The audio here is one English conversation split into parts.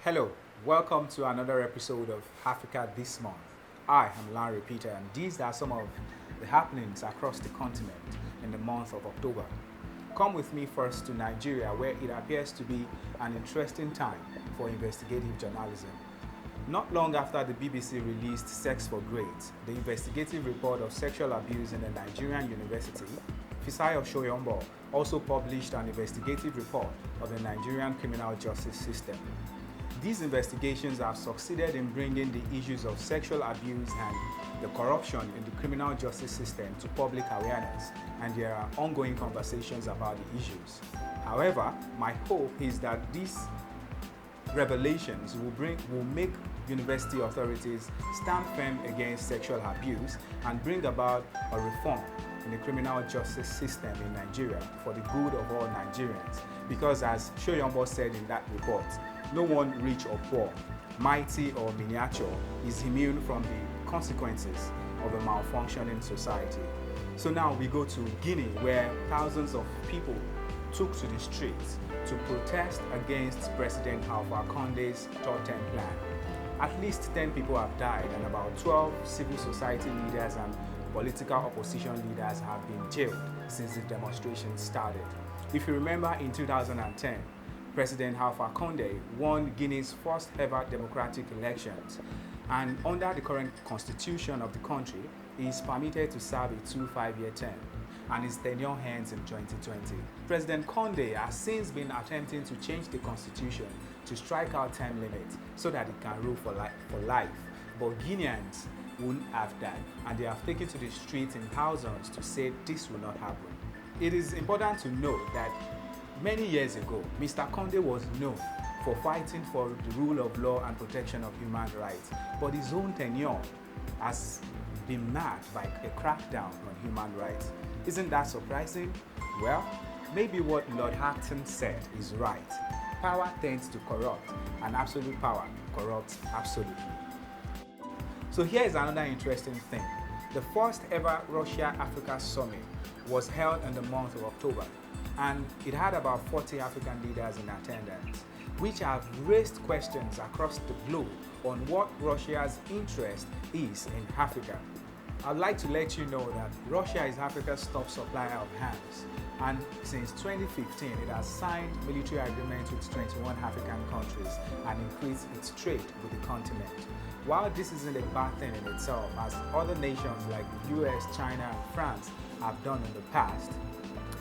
Hello, welcome to another episode of Africa This Month. I am Lanre Peter, and these are some of the happenings across the continent in the month of October. Come with me first to Nigeria, where it appears to be an interesting time for investigative journalism. Not long after the BBC released Sex for Grades, the investigative report of sexual abuse in a Nigerian university, Fisayo Shoyombo also published an investigative report of the Nigerian criminal justice system. These investigations have succeeded in bringing the issues of sexual abuse and the corruption in the criminal justice system to public awareness, and there are ongoing conversations about the issues. However, my hope is that these revelations will make university authorities stand firm against sexual abuse and bring about a reform in the criminal justice system in Nigeria for the good of all Nigerians. Because as Shoyombo said in that report, no one rich or poor, mighty or miniature, is immune from the consequences of a malfunctioning society. So now we go to Guinea, where thousands of people took to the streets to protest against President Alpha Conde's third term plan. At least 10 people have died, and about 12 civil society leaders and political opposition leaders have been jailed since the demonstrations started. If you remember, in 2010, President Alpha Conde won Guinea's first ever democratic elections, and under the current constitution of the country, he is permitted to serve a 5-year term, and his tenure ends in 2020. President Conde has since been attempting to change the constitution to strike out term limits so that it can rule for life. But Guineans won't have that, and they have taken to the streets in thousands to say this will not happen. It is important to note that many years ago, Mr. Conde was known for fighting for the rule of law and protection of human rights, but his own tenure has been marked by a crackdown on human rights. Isn't that surprising? Well, maybe what Lord Acton said is right. Power tends to corrupt, and absolute power corrupts absolutely. So here is another interesting thing. The first ever Russia-Africa summit was held in the month of October, and it had about 40 African leaders in attendance, which have raised questions across the globe on what Russia's interest is in Africa. I'd like to let you know that Russia is Africa's top supplier of arms, and since 2015 it has signed military agreements with 21 African countries and increased its trade with the continent. While this isn't a bad thing in itself, as other nations like the US, China, and France have done in the past,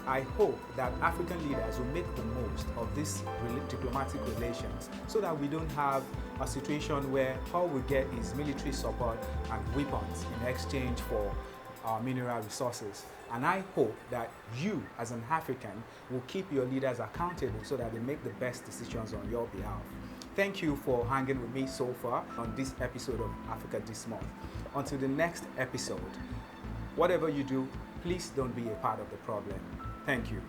I hope that African leaders will make the most of these diplomatic relations so that we don't have a situation where all we get is military support and weapons in exchange for our mineral resources. And I hope that you, as an African, will keep your leaders accountable so that they make the best decisions on your behalf. Thank you for hanging with me so far on this episode of Africa This Month. Until the next episode, whatever you do, please don't be a part of the problem. Thank you.